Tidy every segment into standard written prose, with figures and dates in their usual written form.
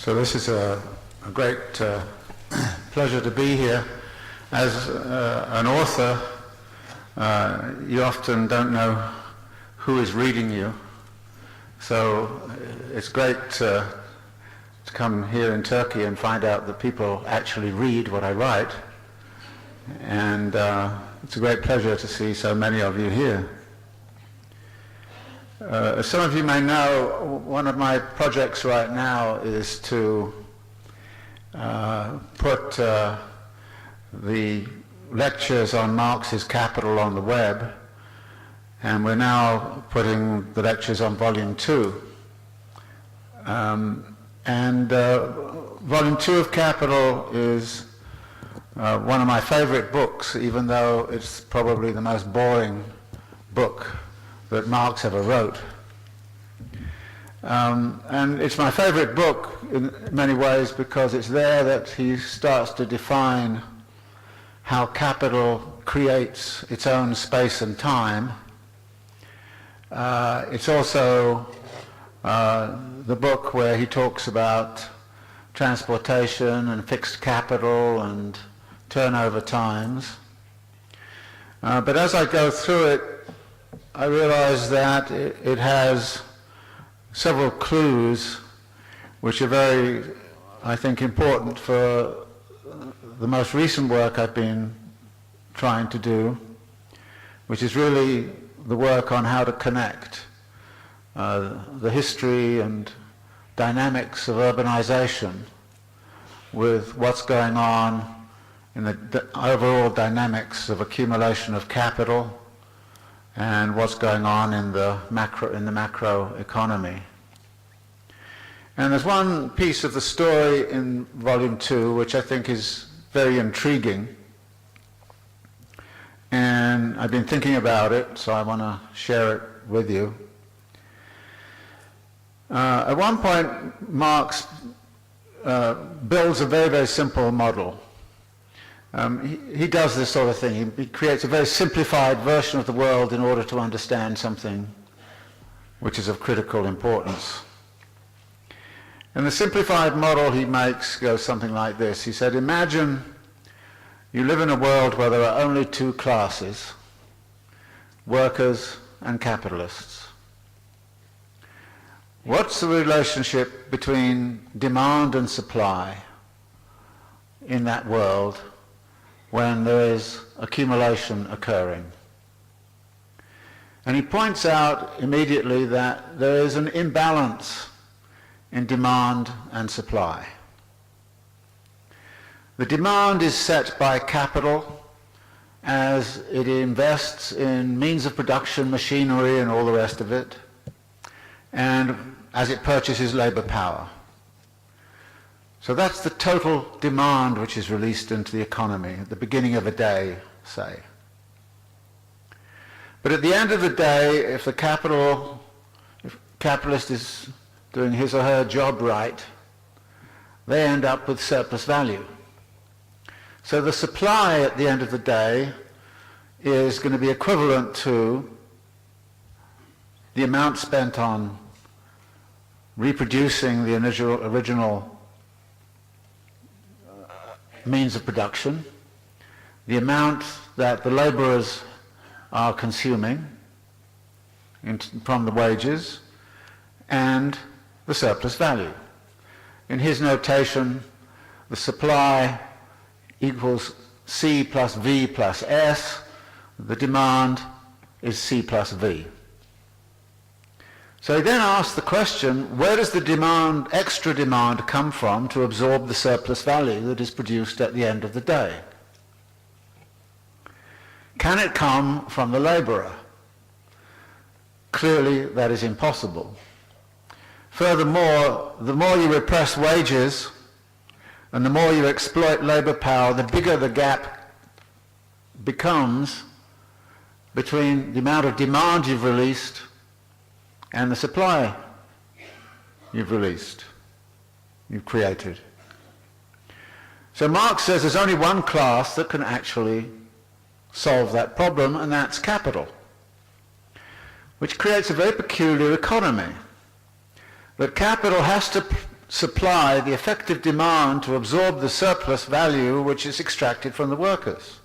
So this is a great pleasure to be here. As an author, you often don't know who is reading you. So it's great to come here in Turkey and find out that people actually read what I write. And it's a great pleasure to see so many of you here. As some of you may know, one of my projects right now is to put the lectures on Marx's Capital on the web, and we're now putting the lectures on Volume 2. Volume 2 of Capital is one of my favorite books, even though it's probably the most boring book that Marx ever wrote. And it's my favorite book in many ways because it's there that he starts to define how capital creates its own space and time. It's also the book where he talks about transportation and fixed capital and turnover times. But as I go through it, I realize that it has several clues which are very, I think, important for the most recent work I've been trying to do, which is really the work on how to connect the history and dynamics of urbanization with what's going on in the overall dynamics of accumulation of capital and what's going on in the macro economy. And there's one piece of the story in Volume 2 which I think is very intriguing, and I've been thinking about it, so I want to share it with you. At one point, Marx builds a very, very simple model. He does this sort of thing. He creates a very simplified version of the world in order to understand something which is of critical importance. And the simplified model he makes goes something like this. He said, imagine you live in a world where there are only two classes, workers and capitalists. What's the relationship between demand and supply in that world when there is accumulation occurring? And he points out immediately that there is an imbalance in demand and supply. The demand is set by capital as it invests in means of production, machinery and all the rest of it, and as it purchases labor power. So that's the total demand which is released into the economy at the beginning of a day, say. But at the end of the day, if the capitalist is doing his or her job right, they end up with surplus value. So the supply at the end of the day is going to be equivalent to the amount spent on reproducing the original means of production, the amount that the laborers are consuming from the wages, and the surplus value. In his notation, the supply equals C plus V plus S. The demand is C plus V. So he then asks the question, where does the demand, extra demand, come from to absorb the surplus value that is produced at the end of the day? Can it come from the laborer? Clearly, that is impossible. Furthermore, the more you repress wages and the more you exploit labor power, the bigger the gap becomes between the amount of demand you've released and the supply you've created. So Marx says there's only one class that can actually solve that problem, and that's capital, which creates a very peculiar economy. That capital has to supply, the effective demand, to absorb the surplus value which is extracted from the workers.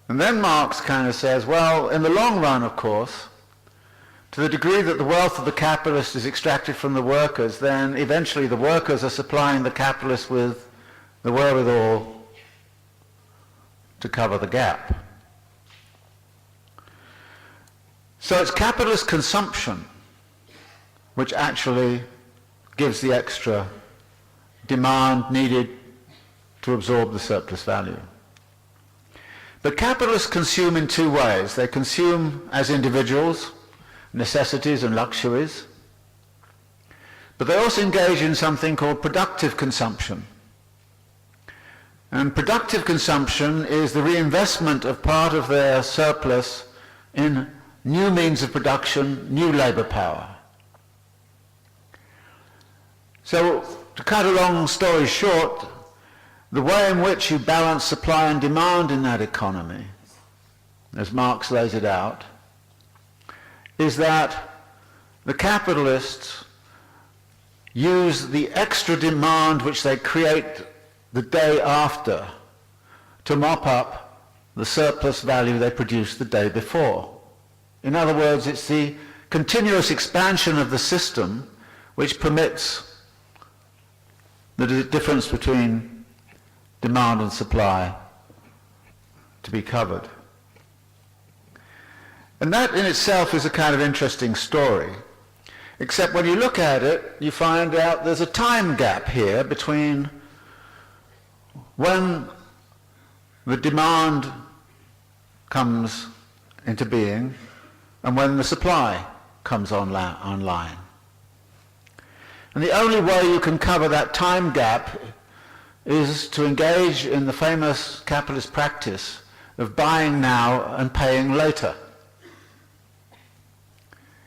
And then Marx kind of says, well, in the long run, of course, to the degree that the wealth of the capitalist is extracted from the workers, then eventually the workers are supplying the capitalist with the wherewithal to cover the gap. So it's capitalist consumption which actually gives the extra demand needed to absorb the surplus value. But capitalists consume in two ways. They consume as individuals, necessities and luxuries, but they also engage in something called productive consumption. And productive consumption is the reinvestment of part of their surplus in new means of production, new labour power. So, to cut a long story short, the way in which you balance supply and demand in that economy, as Marx lays it out, is that the capitalists use the extra demand which they create the day after to mop up the surplus value they produced the day before. In other words, it's the continuous expansion of the system which permits the difference between demand and supply to be covered. And that in itself is a kind of interesting story, except when you look at it, you find out there's a time gap here between when the demand comes into being and when the supply comes online. And the only way you can cover that time gap is to engage in the famous capitalist practice of buying now and paying later.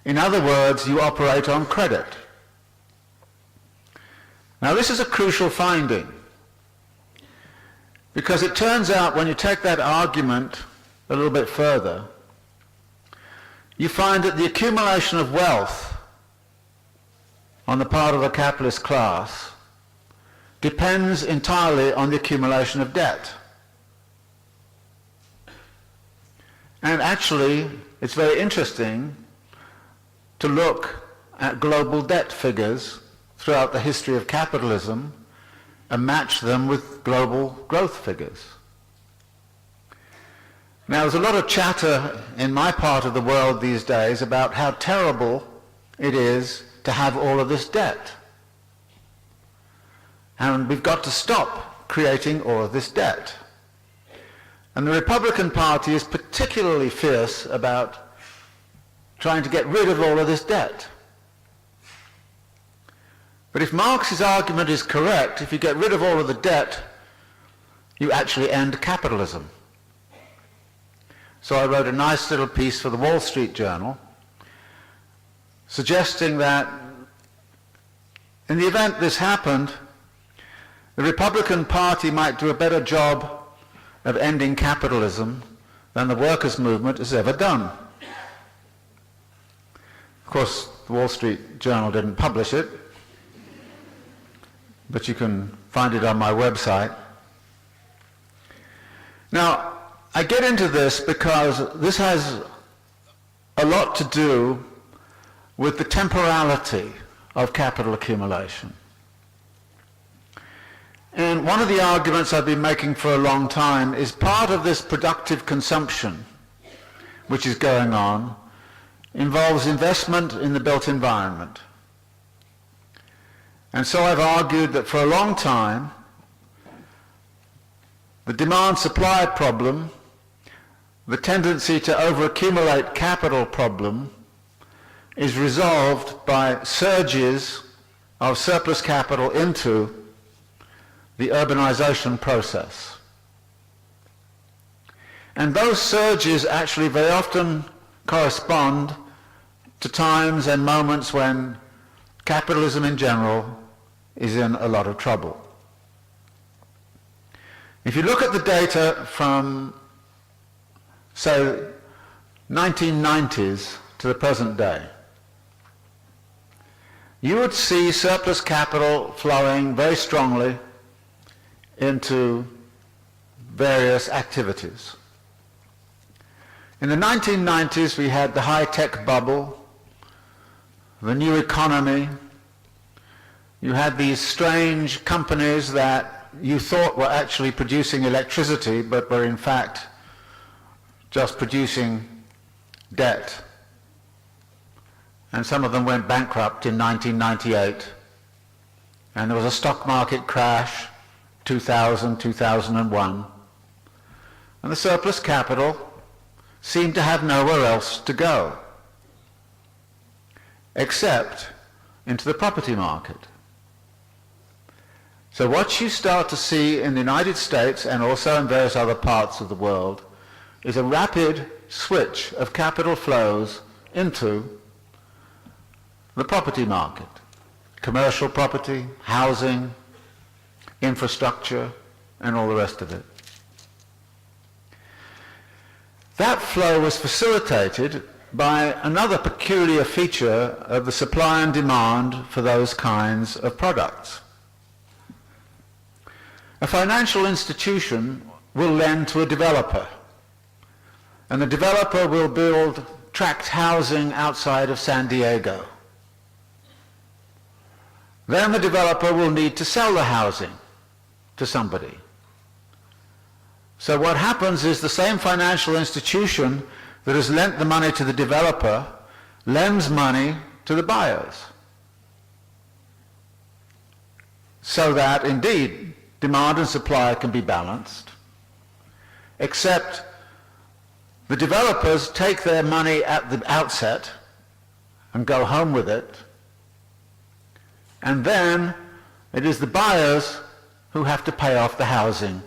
In other words, you operate on credit. Now this is a crucial finding, because it turns out when you take that argument a little bit further, you find that the accumulation of wealth on the part of the capitalist class depends entirely on the accumulation of debt. And actually, it's very interesting to look at global debt figures throughout the history of capitalism and match them with global growth figures. Now, there's a lot of chatter in my part of the world these days about how terrible it is to have all of this debt. And we've got to stop creating all of this debt. And the Republican Party is particularly fierce about trying to get rid of all of this debt. But if Marx's argument is correct, if you get rid of all of the debt, you actually end capitalism. So I wrote a nice little piece for the Wall Street Journal suggesting that in the event this happened, the Republican Party might do a better job of ending capitalism than the workers' movement has ever done. Of course, the Wall Street Journal didn't publish it, but you can find it on my website. Now, I get into this because this has a lot to do with the temporality of capital accumulation. And one of the arguments I've been making for a long time is part of this productive consumption which is going on involves investment in the built environment. And so I've argued that for a long time the demand-supply problem, the tendency to overaccumulate capital problem, is resolved by surges of surplus capital into the urbanization process. And those surges actually very often correspond to times and moments when capitalism in general is in a lot of trouble. If you look at the data from, say, 1990s to the present day, you would see surplus capital flowing very strongly into various activities. In the 1990s, we had the high-tech bubble, the new economy. You had these strange companies that you thought were actually producing electricity, but were in fact just producing debt. And some of them went bankrupt in 1998. And there was a stock market crash, 2000, 2001. And the surplus capital seemed to have nowhere else to go, except into the property market. So what you start to see in the United States and also in various other parts of the world is a rapid switch of capital flows into the property market. Commercial property, housing, infrastructure, and all the rest of it. That flow was facilitated by another peculiar feature of the supply and demand for those kinds of products. A financial institution will lend to a developer, and the developer will build tract housing outside of San Diego. Then the developer will need to sell the housing to somebody. So what happens is the same financial institution that has lent the money to the developer lends money to the buyers. So that indeed demand and supply can be balanced, except the developers take their money at the outset and go home with it, and then it is the buyers who have to pay off the housing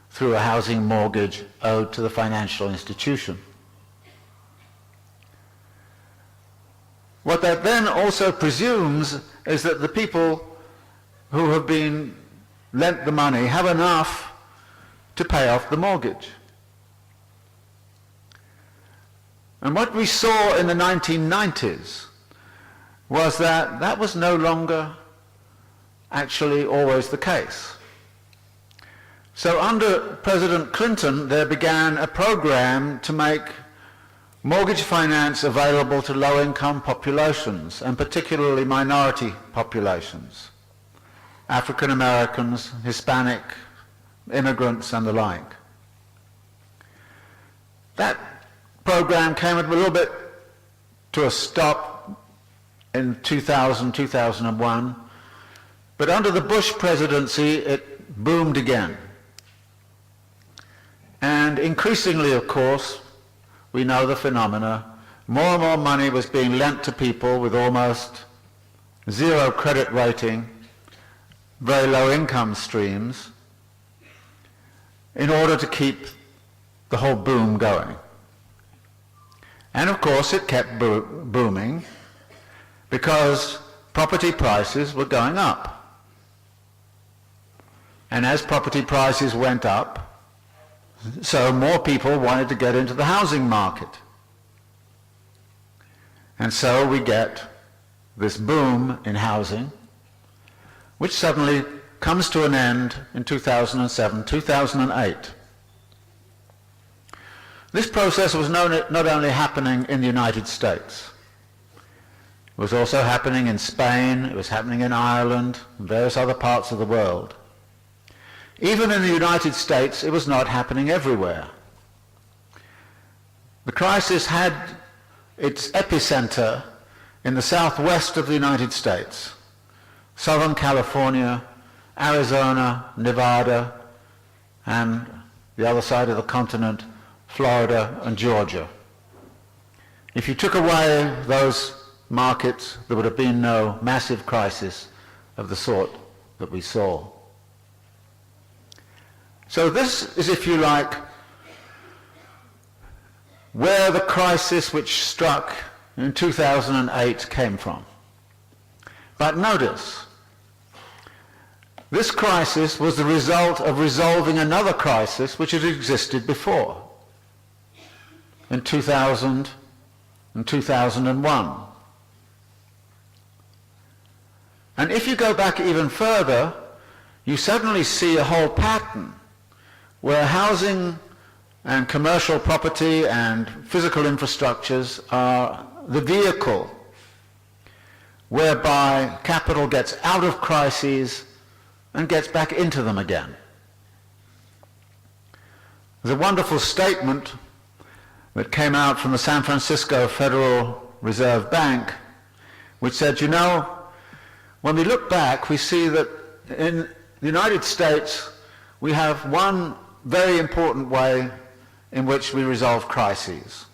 through a housing mortgage owed to the financial institution. What that then also presumes is that the people who have been lent the money have enough to pay off the mortgage. And what we saw in the 1990s was that that was no longer actually always the case. So under President Clinton, there began a program to make mortgage finance available to low-income populations, and particularly minority populations, African Americans, Hispanic immigrants, and the like. That program came a little bit to a stop in 2000, 2001, but under the Bush presidency, it boomed again. And increasingly, of course, we know the phenomena. More and more money was being lent to people with almost zero credit rating, very low income streams, in order to keep the whole boom going. And of course it kept booming because property prices were going up. And as property prices went up, so more people wanted to get into the housing market. And so we get this boom in housing, which suddenly comes to an end in 2007, 2008. This process was not only happening in the United States. It was also happening in Spain, it was happening in Ireland, and various other parts of the world. Even in the United States, it was not happening everywhere. The crisis had its epicenter in the southwest of the United States, Southern California, Arizona, Nevada, and the other side of the continent, Florida and Georgia. If you took away those markets, there would have been no massive crisis of the sort that we saw. So this is, if you like, where the crisis which struck in 2008 came from. But notice, this crisis was the result of resolving another crisis which had existed before, in 2000 and 2001. And if you go back even further, you suddenly see a whole pattern where housing and commercial property and physical infrastructures are the vehicle whereby capital gets out of crises and gets back into them again. There's a wonderful statement that came out from the San Francisco Federal Reserve Bank, which said, you know, when we look back, we see that in the United States, we have one very important way in which we resolve crises.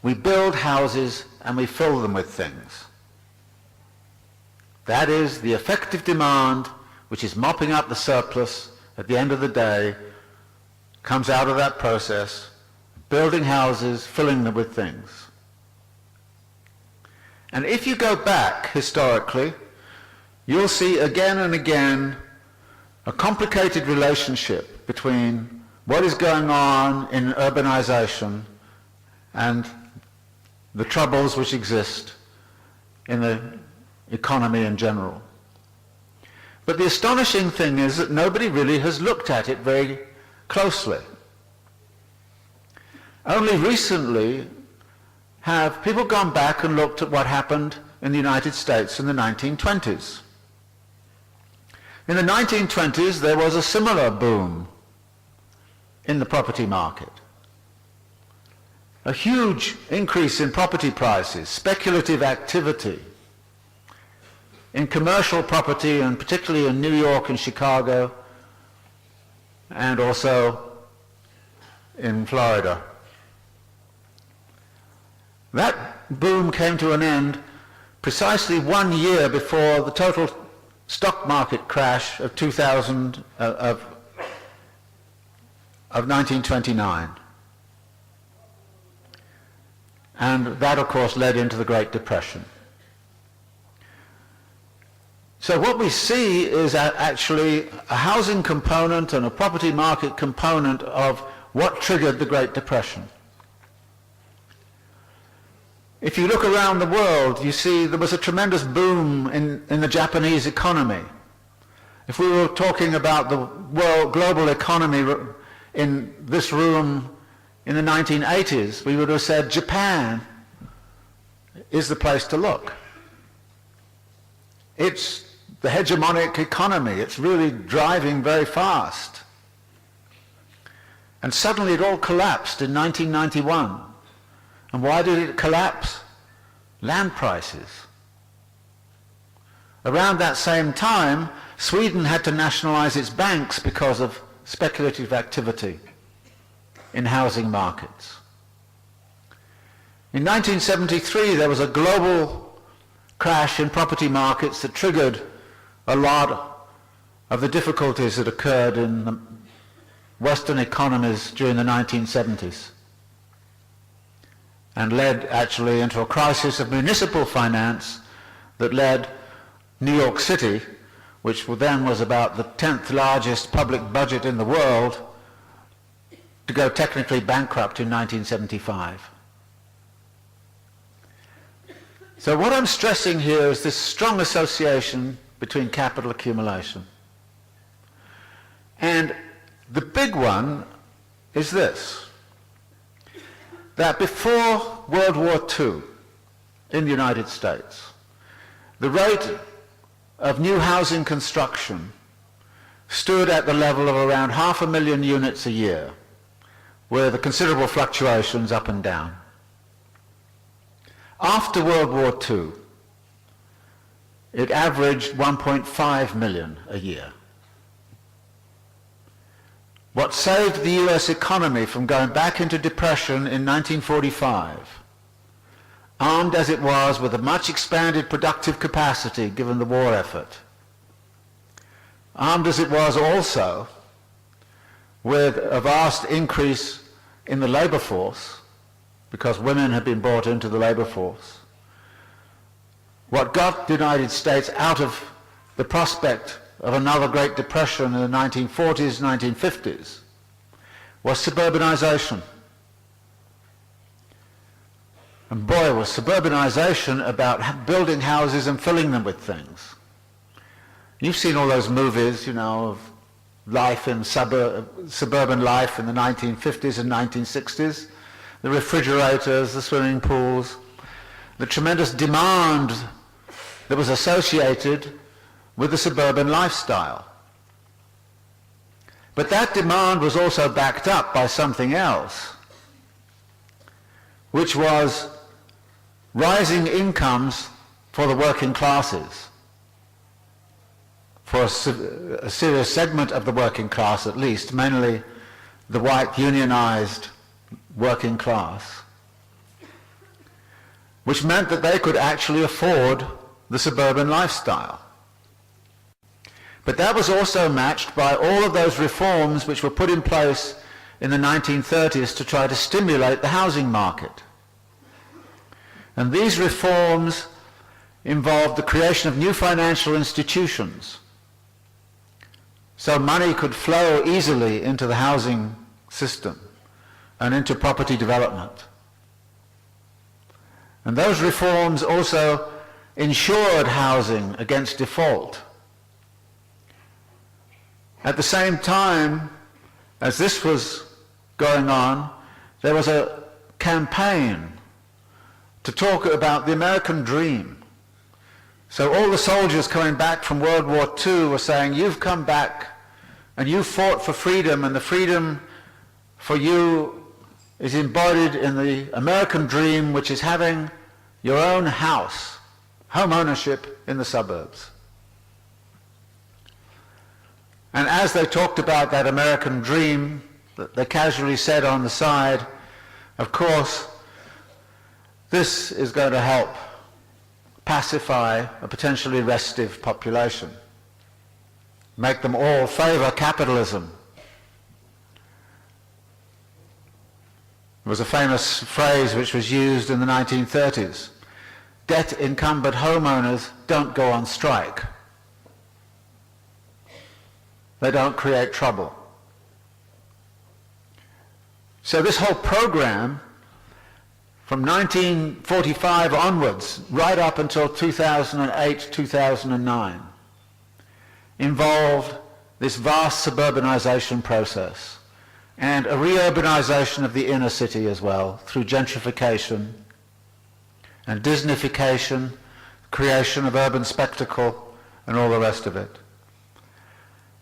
We build houses and we fill them with things. That is, the effective demand, which is mopping up the surplus at the end of the day, comes out of that process, building houses, filling them with things. And if you go back historically, you'll see again and again a complicated relationship between what is going on in urbanization and the troubles which exist in the economy in general. But the astonishing thing is that nobody really has looked at it very closely. Only recently have people gone back and looked at what happened in the United States in the 1920s. In the 1920s, there was a similar boom in the property market. A huge increase in property prices, speculative activity in commercial property, and particularly in New York and Chicago, and also in Florida. That boom came to an end precisely 1 year before the total stock market crash of 1929. And that, of course, led into the Great Depression. So what we see is actually a housing component and a property market component of what triggered the Great Depression. If you look around the world, you see there was a tremendous boom in the Japanese economy. If we were talking about the global economy in this room in the 1980s, we would have said Japan is the place to look. It's the hegemonic economy. It's really driving very fast. And suddenly it all collapsed in 1991. And why did it collapse? Land prices. Around that same time, Sweden had to nationalize its banks because of speculative activity in housing markets. In 1973, there was a global crash in property markets that triggered a lot of the difficulties that occurred in the Western economies during the 1970s. And led actually into a crisis of municipal finance that led New York City, which then was about the 10th largest public budget in the world, to go technically bankrupt in 1975. So what I'm stressing here is this strong association between capital accumulation. And the big one is this, that before World War II in the United States, the rate of new housing construction stood at the level of around 500,000 units a year, with considerable fluctuations up and down. After World War II, it averaged 1.5 million a year. What saved the US economy from going back into depression in 1945, armed as it was with a much expanded productive capacity given the war effort, armed as it was also with a vast increase in the labor force, because women had been brought into the labor force, what got the United States out of the prospect of another Great Depression in the 1940s, 1950s, was suburbanization. And boy, was suburbanization about building houses and filling them with things. You've seen all those movies, you know, of life in suburban life in the 1950s and 1960s. The refrigerators, the swimming pools, the tremendous demand that was associated with the suburban lifestyle. But that demand was also backed up by something else, which was rising incomes for the working classes, for a serious segment of the working class at least, mainly the white unionized working class, which meant that they could actually afford the suburban lifestyle. But that was also matched by all of those reforms which were put in place in the 1930s to try to stimulate the housing market. And these reforms involved the creation of new financial institutions, so money could flow easily into the housing system and into property development. And those reforms also ensured housing against default. At the same time as this was going on, there was a campaign to talk about the American dream. So all the soldiers coming back from World War II were saying, you've come back and you fought for freedom, and the freedom for you is embodied in the American dream, which is having your own house, home ownership in the suburbs. And as they talked about that American dream, they casually said on the side, of course, this is going to help pacify a potentially restive population, make them all favor capitalism. There was a famous phrase which was used in the 1930s. Debt-encumbered homeowners don't go on strike. They don't create trouble. So this whole program, from 1945 onwards, right up until 2008, 2009, involved this vast suburbanization process and a reurbanization of the inner city as well, through gentrification and Disneyfication, creation of urban spectacle, and all the rest of it.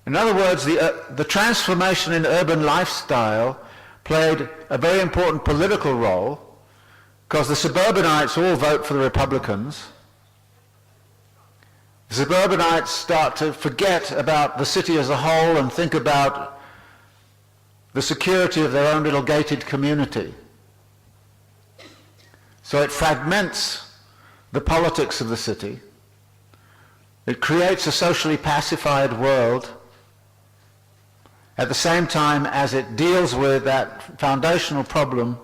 In other words, the transformation in urban lifestyle played a very important political role, because the suburbanites all vote for the Republicans. The suburbanites start to forget about the city as a whole and think about the security of their own little gated community. So it fragments the politics of the city. It creates a socially pacified world at the same time as it deals with that foundational problem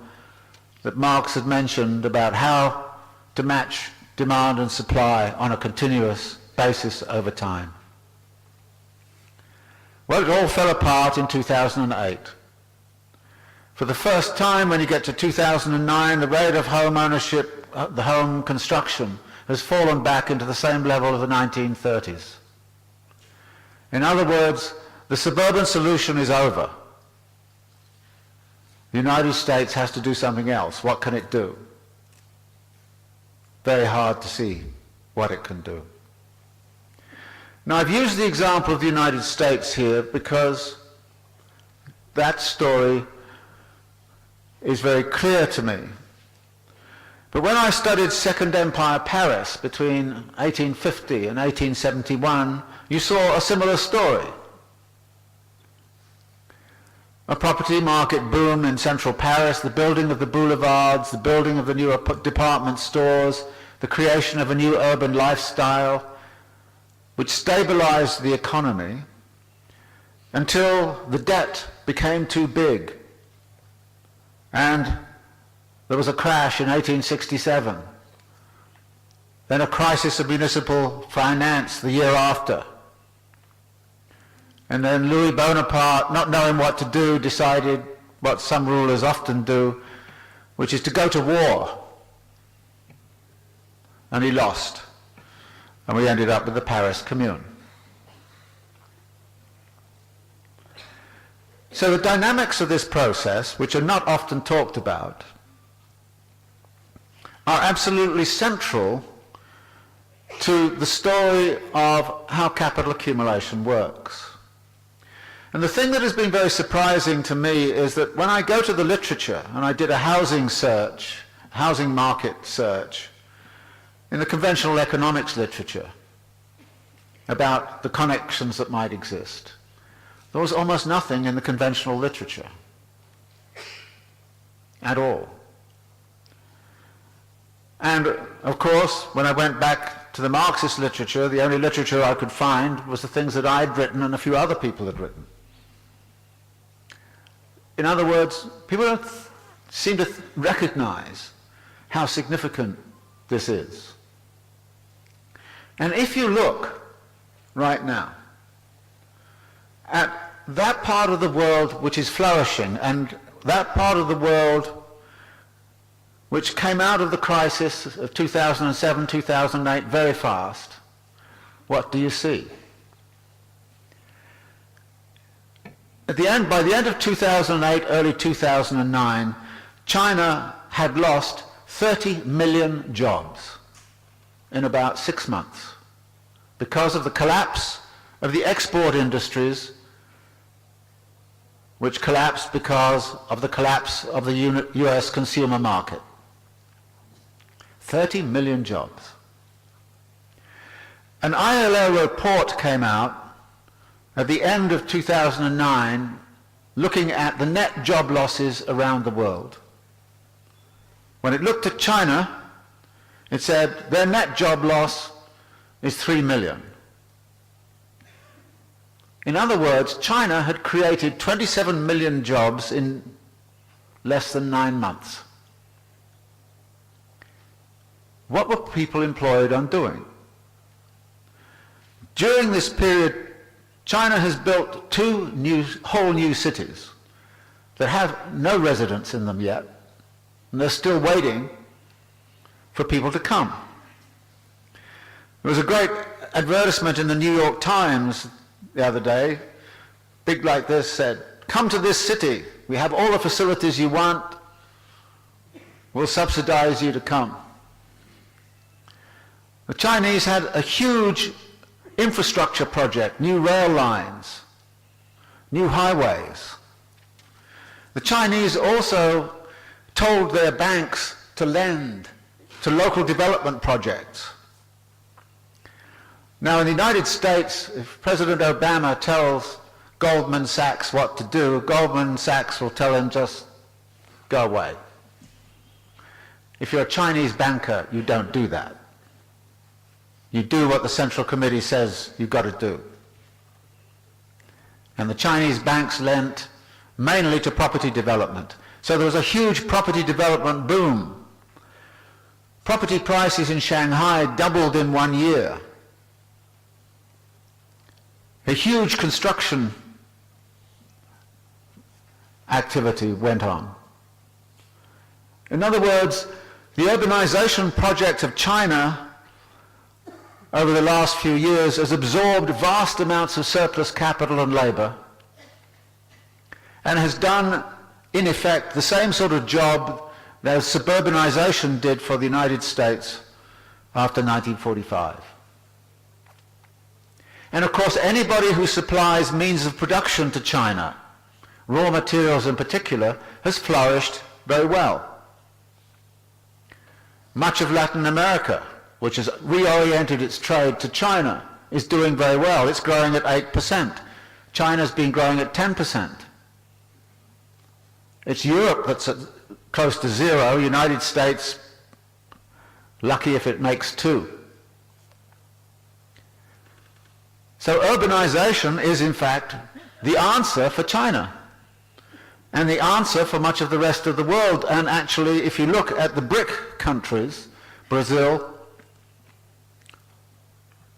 that Marx had mentioned about how to match demand and supply on a continuous basis over time. Well, it all fell apart in 2008. For the first time, when you get to 2009, the rate of home ownership, the home construction, has fallen back into the same level of the 1930s. In other words, the suburban solution is over. The United States has to do something else. What can it do? Very hard to see what it can do. Now, I've used the example of the United States here because that story is very clear to me. But when I studied Second Empire Paris between 1850 and 1871, you saw a similar story. A property market boom in central Paris, the building of the boulevards, the building of the new department stores, the creation of a new urban lifestyle, which stabilized the economy until the debt became too big. And there was a crash in 1867. Then a crisis of municipal finance the year after. And then Louis Bonaparte, not knowing what to do, decided what some rulers often do, which is to go to war and he lost. And we ended up with the Paris Commune. So the dynamics of this process, which are not often talked about, are absolutely central to the story of how capital accumulation works. And the thing that has been very surprising to me is that when I go to the literature, and I did a housing search, housing market search, in the conventional economics literature about the connections that might exist, there was almost nothing in the conventional literature at all. And of course, when I went back to the Marxist literature, the only literature I could find was the things that I'd written and a few other people had written. In other words, people don't seem to recognize how significant this is. And if you look right now at that part of the world which is flourishing, and that part of the world which came out of the crisis of 2007, 2008 very fast, what do you see? By the end of 2008, early 2009, China had lost 30 million jobs in about 6 months because of the collapse of the export industries, which collapsed because of the collapse of the US consumer market. 30 million jobs. An ILO report came out at the end of 2009 looking at the net job losses around the world. When it looked at China, it said their net job loss is 3 million. In other words, China had created 27 million jobs in less than 9 months. What were people employed on doing? During this period, China has built two whole new cities that have no residents in them yet, and they're still waiting for people to come. There was a great advertisement in the New York Times the other day, big like this, said, "Come to this city, we have all the facilities you want, we'll subsidize you to come." The Chinese had a huge infrastructure project, new rail lines, new highways. The Chinese also told their banks to lend to local development projects. Now in the United States, if President Obama tells Goldman Sachs what to do, Goldman Sachs will tell him just go away. If you're a Chinese banker, you don't do that. You do what the Central Committee says you've got to do. And the Chinese banks lent mainly to property development. So there was a huge property development boom. Property prices in Shanghai doubled in 1 year. A huge construction activity went on. In other words, the urbanization project of China over the last few years has absorbed vast amounts of surplus capital and labor and has done, in effect, the same sort of job that suburbanization did for the United States after 1945. And of course, anybody who supplies means of production to China, raw materials in particular, has flourished very well. Much of Latin America, which has reoriented its trade to China, is doing very well. It's growing at 8%. China's been growing at 10%. It's Europe that's at close to zero. United States, lucky if it makes 2. So urbanization is in fact the answer for China and the answer for much of the rest of the world. And actually, if you look at the BRIC countries, Brazil,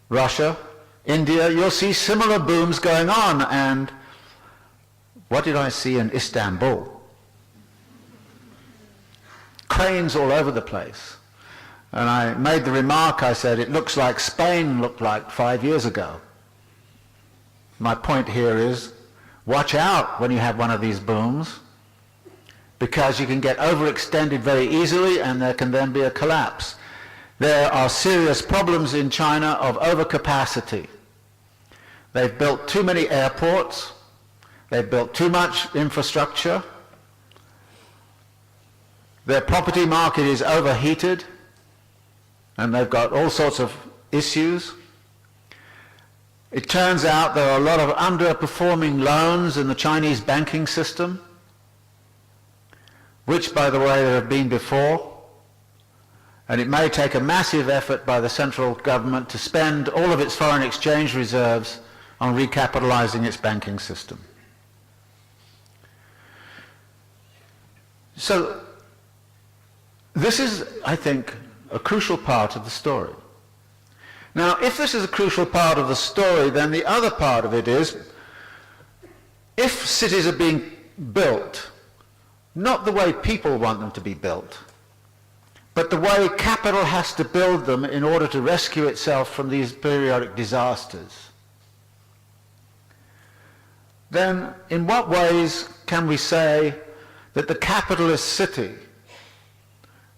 Russia, India, you'll see similar booms going on. And what did I see in Istanbul? Cranes all over the place. And I made the remark, I said, it looks like Spain looked like 5 years ago. My point here is, watch out when you have one of these booms, because you can get overextended very easily and there can then be a collapse. There are serious problems in China of overcapacity. They've built too many airports, they've built too much infrastructure, their property market is overheated, and they've got all sorts of issues. It turns out there are a lot of underperforming loans in the Chinese banking system, which, by the way, there have been before. And it may take a massive effort by the central government to spend all of its foreign exchange reserves on recapitalizing its banking system. So this is, I think, a crucial part of the story. Now, if this is a crucial part of the story, then the other part of it is, if cities are being built, not the way people want them to be built, but the way capital has to build them in order to rescue itself from these periodic disasters, then in what ways can we say that the capitalist city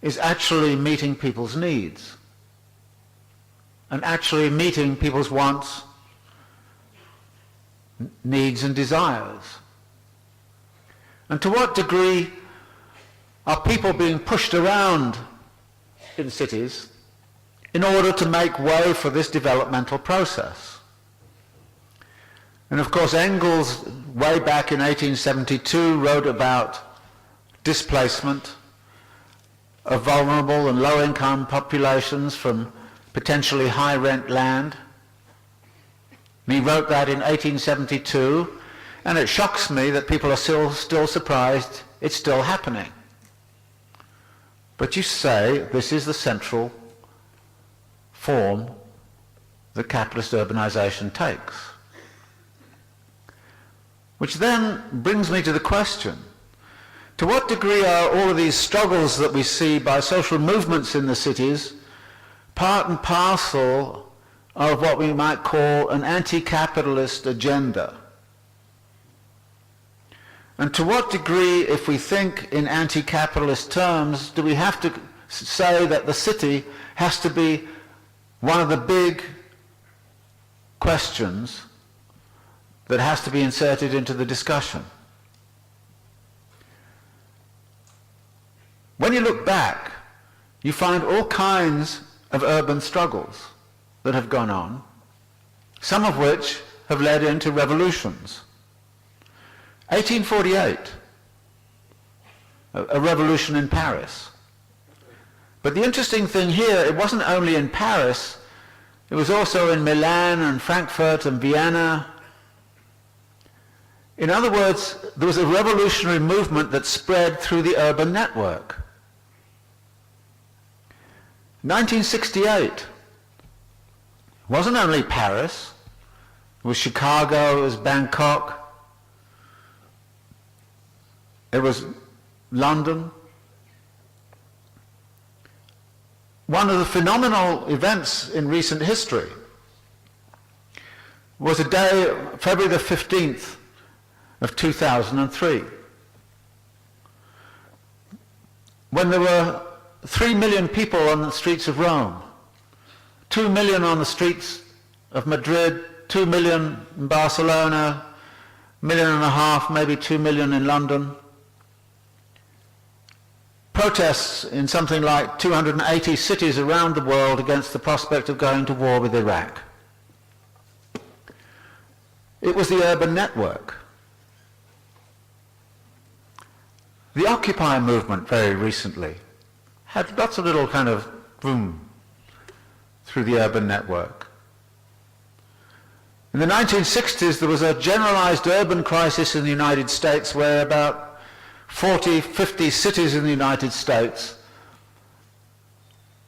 is actually meeting people's needs and actually meeting people's wants, needs and desires? And to what degree are people being pushed around in cities in order to make way for this developmental process? And of course, Engels, way back in 1872, wrote about displacement of vulnerable and low-income populations from potentially high-rent land. And he wrote that in 1872, and it shocks me that people are still surprised it's still happening. But you say this is the central form that capitalist urbanization takes. Which then brings me to the question, to what degree are all of these struggles that we see by social movements in the cities part and parcel of what we might call an anti-capitalist agenda? And to what degree, if we think in anti-capitalist terms, do we have to say that the city has to be one of the big questions that has to be inserted into the discussion? When you look back, you find all kinds of urban struggles that have gone on, some of which have led into revolutions. 1848, a revolution in Paris. But the interesting thing here, it wasn't only in Paris, it was also in Milan and Frankfurt and Vienna. In other words, there was a revolutionary movement that spread through the urban network. 1968 wasn't only Paris, it was Chicago, it was Bangkok, it was London. One of the phenomenal events in recent history was a day, February the 15th of 2003, when there were 3 million people on the streets of Rome, 2 million on the streets of Madrid, 2 million in Barcelona, 1.5 million, maybe 2 million in London. Protests in something like 280 cities around the world against the prospect of going to war with Iraq. It was the urban network. The Occupy movement very recently had lots of little kind of boom through the urban network. In the 1960s, there was a generalized urban crisis in the United States where about 40, 50 cities in the United States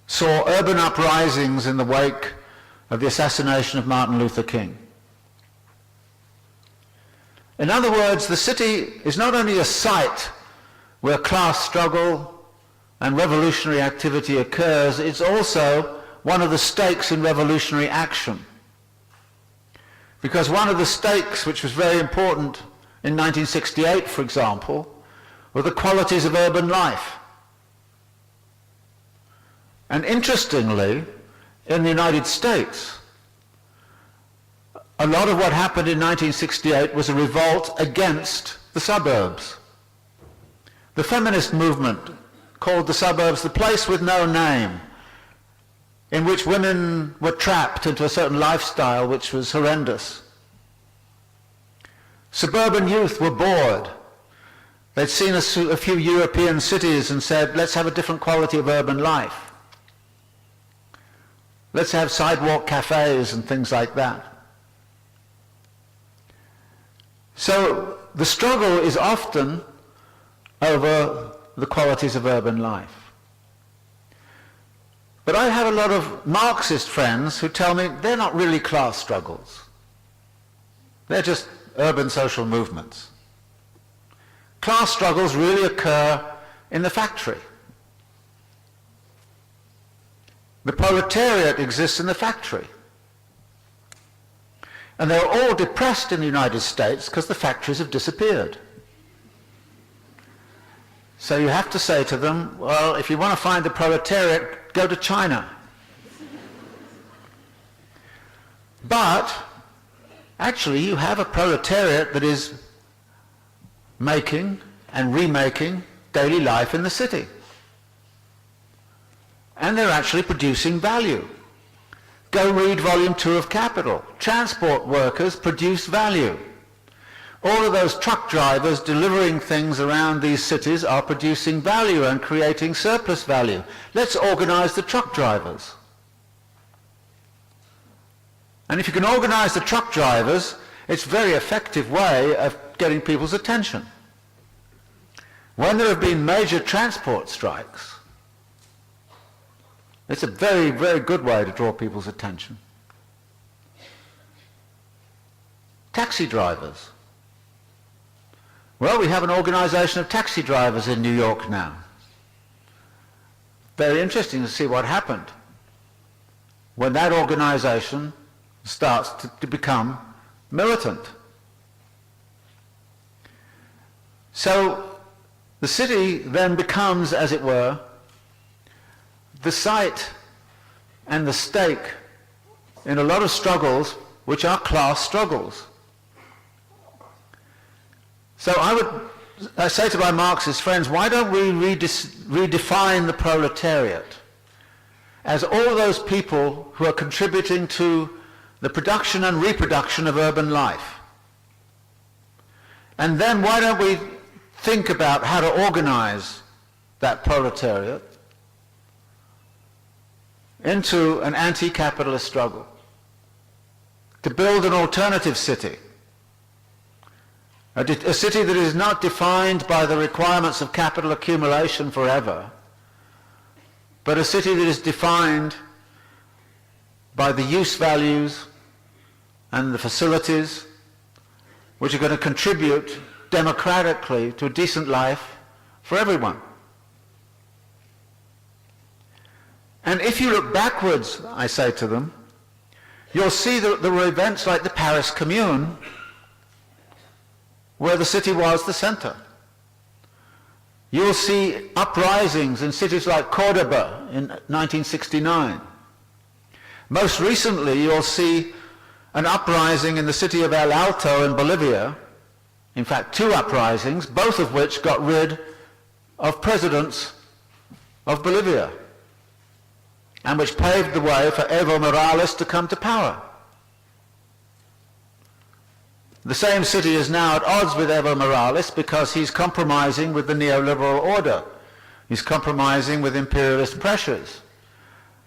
saw urban uprisings in the wake of the assassination of Martin Luther King. In other words, the city is not only a site where class struggle, and revolutionary activity occurs, it's also one of the stakes in revolutionary action. Because one of the stakes, which was very important in 1968, for example, were the qualities of urban life. And interestingly, in the United States, a lot of what happened in 1968 was a revolt against the suburbs. The feminist movement called the suburbs the place with no name, in which women were trapped into a certain lifestyle which was horrendous. Suburban youth were bored. They'd seen a few European cities and said, let's have a different quality of urban life. Let's have sidewalk cafes and things like that. So the struggle is often over the qualities of urban life. But I have a lot of Marxist friends who tell me they're not really class struggles. They're just urban social movements. Class struggles really occur in the factory. The proletariat exists in the factory. And they're all depressed in the United States because the factories have disappeared. So you have to say to them, well, if you want to find the proletariat, go to China. But actually you have a proletariat that is making and remaking daily life in the city. And they're actually producing value. Go read volume 2 of Capital. Transport workers produce value. All of those truck drivers delivering things around these cities are producing value and creating surplus value. Let's organize the truck drivers. And if you can organize the truck drivers, it's a very effective way of getting people's attention. When there have been major transport strikes, it's a very, very good way to draw people's attention. Taxi drivers. Well, we have an organization of taxi drivers in New York now. Very interesting to see what happened when that organization starts to become militant. So the city then becomes, as it were, the site and the stake in a lot of struggles which are class struggles. So I say to my Marxist friends, why don't we redefine the proletariat as all those people who are contributing to the production and reproduction of urban life? And then why don't we think about how to organize that proletariat into an anti-capitalist struggle, to build an alternative city, a city that is not defined by the requirements of capital accumulation forever, but a city that is defined by the use values and the facilities which are going to contribute democratically to a decent life for everyone. And if you look backwards, I say to them, you'll see that there were events like the Paris Commune where the city was the center. You'll see uprisings in cities like Cordoba in 1969. Most recently, you'll see an uprising in the city of El Alto in Bolivia. In fact, 2 uprisings, both of which got rid of presidents of Bolivia, and which paved the way for Evo Morales to come to power. The same city is now at odds with Evo Morales because he's compromising with the neoliberal order. He's compromising with imperialist pressures.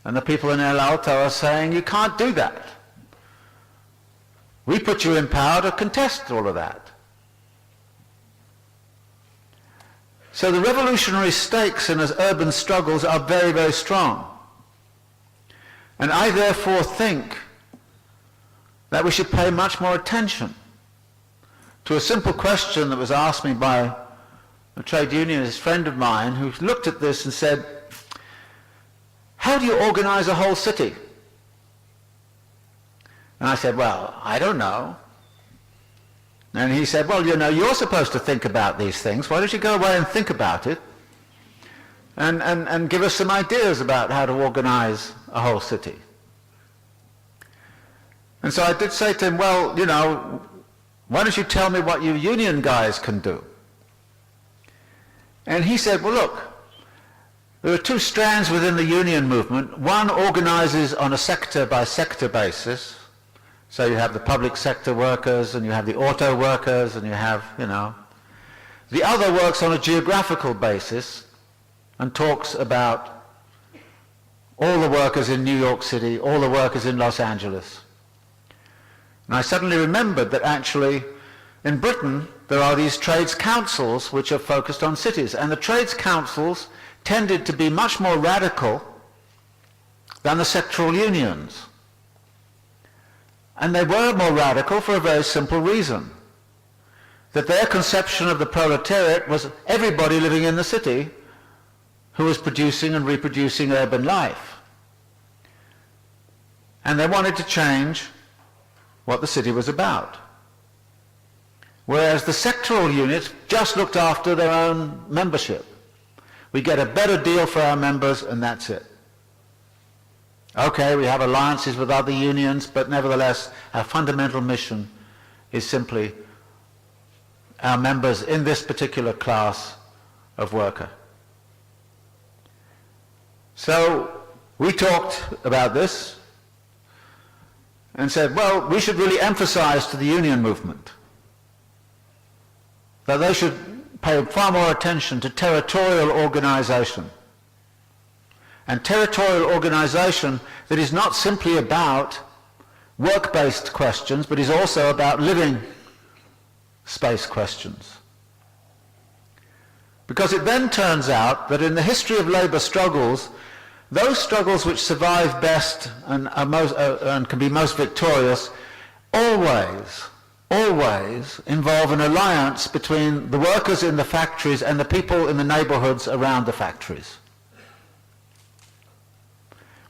And the people in El Alto are saying, you can't do that. We put you in power to contest all of that. So the revolutionary stakes in urban struggles are very, very strong. And I therefore think that we should pay much more attention to a simple question that was asked me by a trade unionist friend of mine, who looked at this and said, how do you organize a whole city? And I said, well, I don't know. And he said, well, you know, you're supposed to think about these things. Why don't you go away and think about it and give us some ideas about how to organize a whole city? And so I did say to him, well, you know, why don't you tell me what you union guys can do? And he said, well, look, there are two strands within the union movement. One organizes on a sector-by-sector basis. So you have the public sector workers, and you have the auto workers, and you have, you know. The other works on a geographical basis and talks about all the workers in New York City, all the workers in Los Angeles. And I suddenly remembered that actually in Britain there are these trades councils which are focused on cities, and the trades councils tended to be much more radical than the sectoral unions. And they were more radical for a very simple reason, that their conception of the proletariat was everybody living in the city who was producing and reproducing urban life. And they wanted to change what the city was about. Whereas the sectoral units just looked after their own membership. We get a better deal for our members, and that's it. Okay, we have alliances with other unions, but nevertheless, our fundamental mission is simply our members in this particular class of worker. So we talked about this and said, well, we should really emphasize to the union movement that they should pay far more attention to territorial organization. And territorial organization that is not simply about work-based questions, but is also about living space questions. Because it then turns out that in the history of labor struggles, those struggles which survive best and can be most victorious always involve an alliance between the workers in the factories and the people in the neighborhoods around the factories.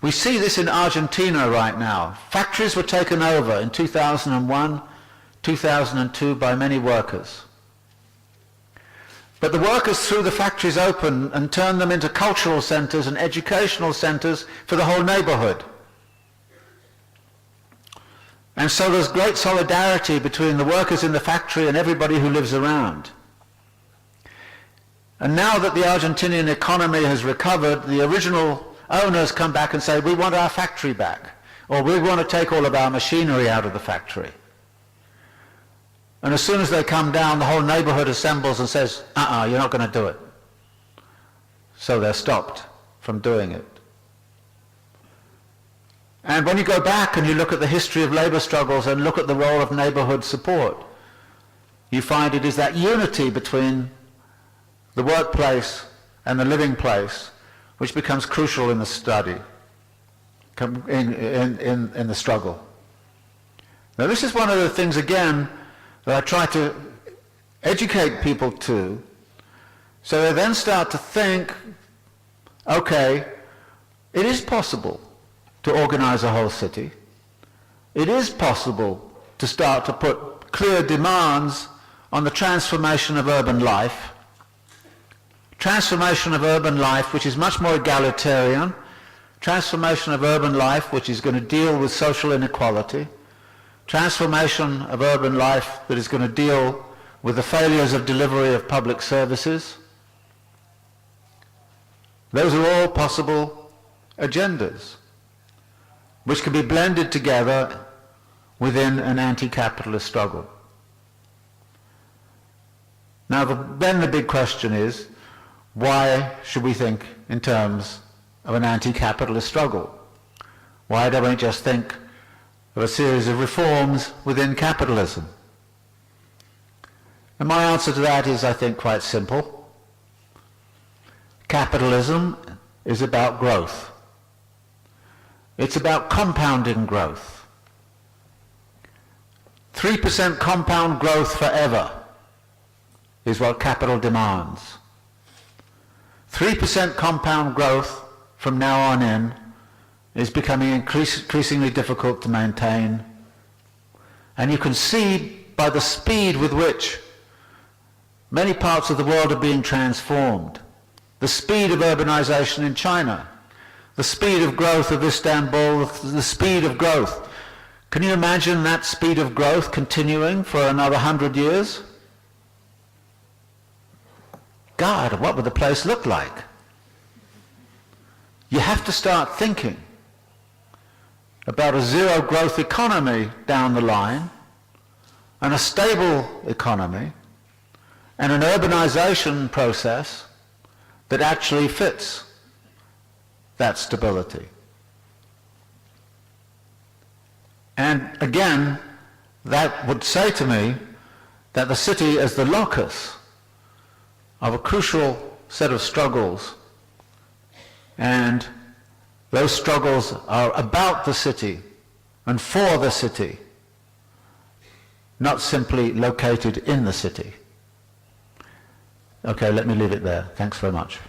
We see this in Argentina right now. Factories were taken over in 2001, 2002 by many workers. But the workers threw the factories open and turned them into cultural centers and educational centers for the whole neighborhood. And so there's great solidarity between the workers in the factory and everybody who lives around. And now that the Argentinian economy has recovered, the original owners come back and say, we want our factory back, or we want to take all of our machinery out of the factory. And as soon as they come down, the whole neighborhood assembles and says, you're not going to do it. So they're stopped from doing it. And when you go back and you look at the history of labor struggles and look at the role of neighborhood support, you find it is that unity between the workplace and the living place which becomes crucial in the study, in the struggle. Now this is one of the things, again, that I try to educate people to, so they then start to think, okay, it is possible to organize a whole city. It is possible to start to put clear demands on the transformation of urban life, transformation of urban life which is much more egalitarian, transformation of urban life which is going to deal with social inequality, transformation of urban life that is going to deal with the failures of delivery of public services. Those are all possible agendas which can be blended together within an anti-capitalist struggle. Now then the big question is, why should we think in terms of an anti-capitalist struggle? Why don't we just think of a series of reforms within capitalism? And my answer to that is, I think, quite simple. Capitalism is about growth. It's about compounding growth. 3% compound growth forever is what capital demands. 3% compound growth from now on in is becoming increasingly difficult to maintain. And you can see by the speed with which many parts of the world are being transformed, the speed of urbanization in China, the speed of growth of Istanbul, the speed of growth. Can you imagine that speed of growth continuing for another 100 years? God, what would the place look like? You have to start thinking about a zero growth economy down the line, and a stable economy, and an urbanization process that actually fits that stability. And again, that would say to me that the city as the locus of a crucial set of struggles, and those struggles are about the city and for the city, not simply located in the city. Okay, let me leave it there. Thanks very much.